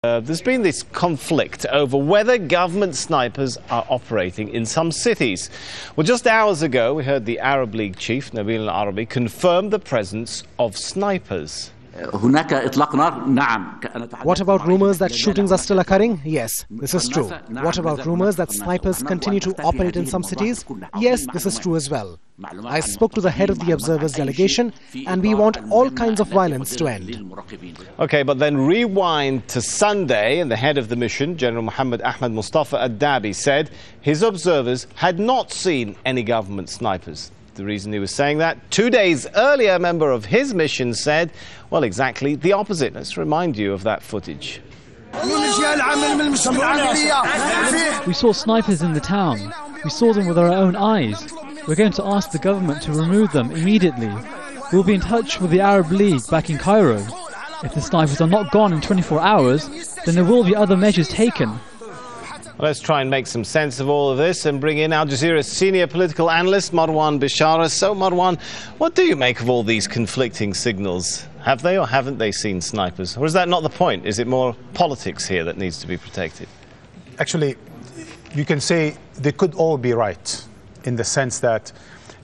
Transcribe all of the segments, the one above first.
There's been this conflict over whether government snipers are operating in some cities. Well, just hours ago, we heard the Arab League chief, NABIL EL-ARABY, confirm the presence of snipers. What about rumors that shootings are still occurring? Yes, this is true. What about rumors that snipers continue to operate in some cities? Yes, this is true as well. I spoke to the head of the Observers delegation, and we want all kinds of violence to end. Okay, but then rewind to Sunday, and the head of the mission, General Mohammed Ahmed Mustafa Al-Dabi, said his observers had not seen any government snipers. The reason he was saying that, 2 days earlier, a member of his mission said, well, exactly the opposite. Let's remind you of that footage. We saw snipers in the town. We saw them with our own eyes. We're going to ask the government to remove them immediately. We'll be in touch with the Arab League back in Cairo. If the snipers are not gone in 24 hours, then there will be other measures taken. Let's try and make some sense of all of this and bring in Al Jazeera's senior political analyst, Marwan Bishara. So, Marwan, what do you make of all these conflicting signals? Have they or haven't they seen snipers? Or is that not the point? Is it more politics here that needs to be protected? Actually, you can say they could all be right, in the sense that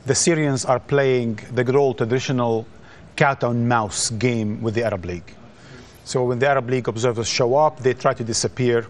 the Syrians are playing the good old traditional cat and mouse game with the Arab League. So when the Arab League observers show up, they try to disappear.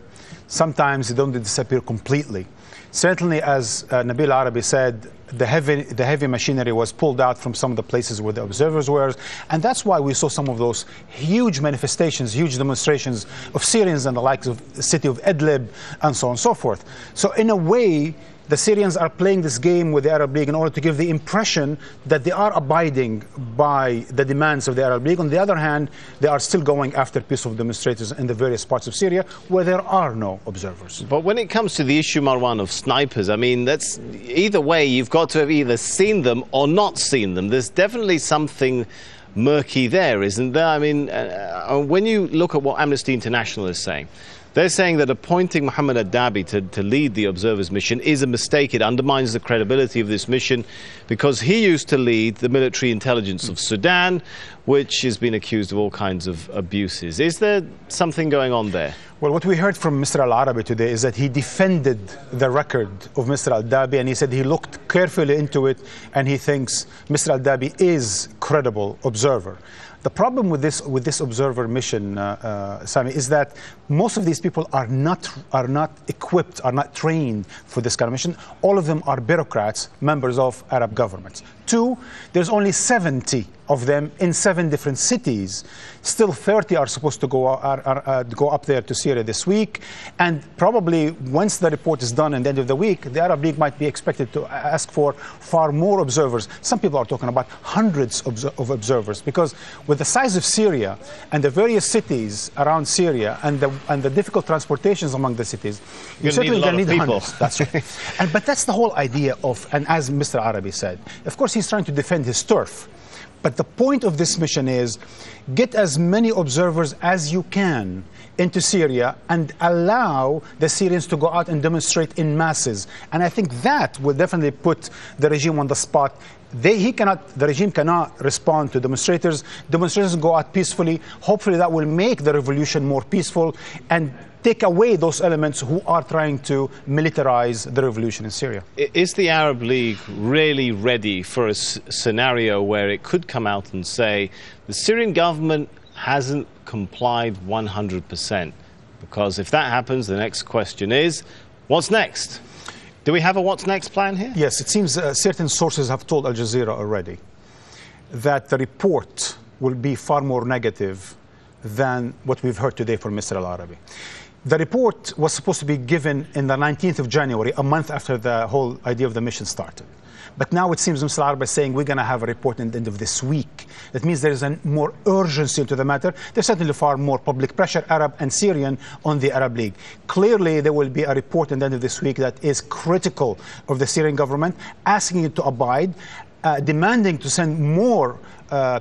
Sometimes they don't disappear completely. Certainly, as NABIL EL-ARABY said, the heavy machinery was pulled out from some of the places where the observers were, and that's why we saw some of those huge manifestations, huge demonstrations of Syrians and the likes of the city of Idlib and so on and so forth. So in a way, the Syrians are playing this game with the Arab League in order to give the impression that they are abiding by the demands of the Arab League. On the other hand, they are still going after peaceful demonstrators in the various parts of Syria where there are no observers. But when it comes to the issue, Marwan, of snipers, I mean, that's either way, you've got to have either seen them or not seen them. There's definitely something murky there, isn't there? I mean, when you look at what Amnesty International is saying, they're saying that appointing Mohammed Al-Dabi to lead the observers mission is a mistake. It undermines the credibility of this mission because he used to lead the military intelligence of Sudan, which has been accused of all kinds of abuses. Is there something going on there? Well, what we heard from Mr. EL-ARABY today is that he defended the record of Mr. Al-Dabi, and he said he looked carefully into it and he thinks Mr. Al-Dabi is a credible observer. The problem with this observer mission, Sami, is that most of these people are not equipped, are not trained for this kind of mission. All of them are bureaucrats, members of Arab governments. Two, there's only 70 of them in 7 different cities. Still 30 are supposed to go up there to Syria this week. And probably once the report is done at the end of the week, the Arab League might be expected to ask for far more observers. Some people are talking about hundreds of observers, because with the size of Syria and the various cities around Syria and the difficult transportations among the cities, you're certainly going to need hundreds. That's right. But that's the whole idea of, and as Mr. EL-ARABY said, of course he's trying to defend his turf. But the point of this mission is get as many observers as you can into Syria and allow the Syrians to go out and demonstrate in masses. And I think that will definitely put the regime on the spot. The regime cannot respond to demonstrators. Demonstrators go out peacefully. Hopefully that will make the revolution more peaceful and take away those elements who are trying to militarize the revolution in Syria. Is the Arab League really ready for a scenario where it could come out and say the Syrian government hasn't complied 100%? Because if that happens, the next question is, what's next? Do we have a what's next plan here? Yes, it seems certain sources have told Al Jazeera already that the report will be far more negative than what we've heard today from Mr. EL-ARABY. The report was supposed to be given in the 19th of January, a month after the whole idea of the mission started. But now it seems Mr. EL-ARABY is saying we're going to have a report at the end of this week. That means there is a more urgency to the matter. There's certainly far more public pressure, Arab and Syrian, on the Arab League. Clearly, there will be a report at the end of this week that is critical of the Syrian government, asking it to abide, demanding to send more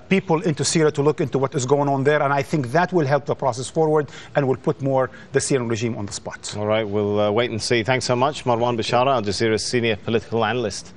people into Syria to look into what is going on there, and I think that will help the process forward and will put more the Syrian regime on the spot. All right, we'll wait and see. Thanks so much, Marwan Bishara, Al Jazeera's senior political analyst.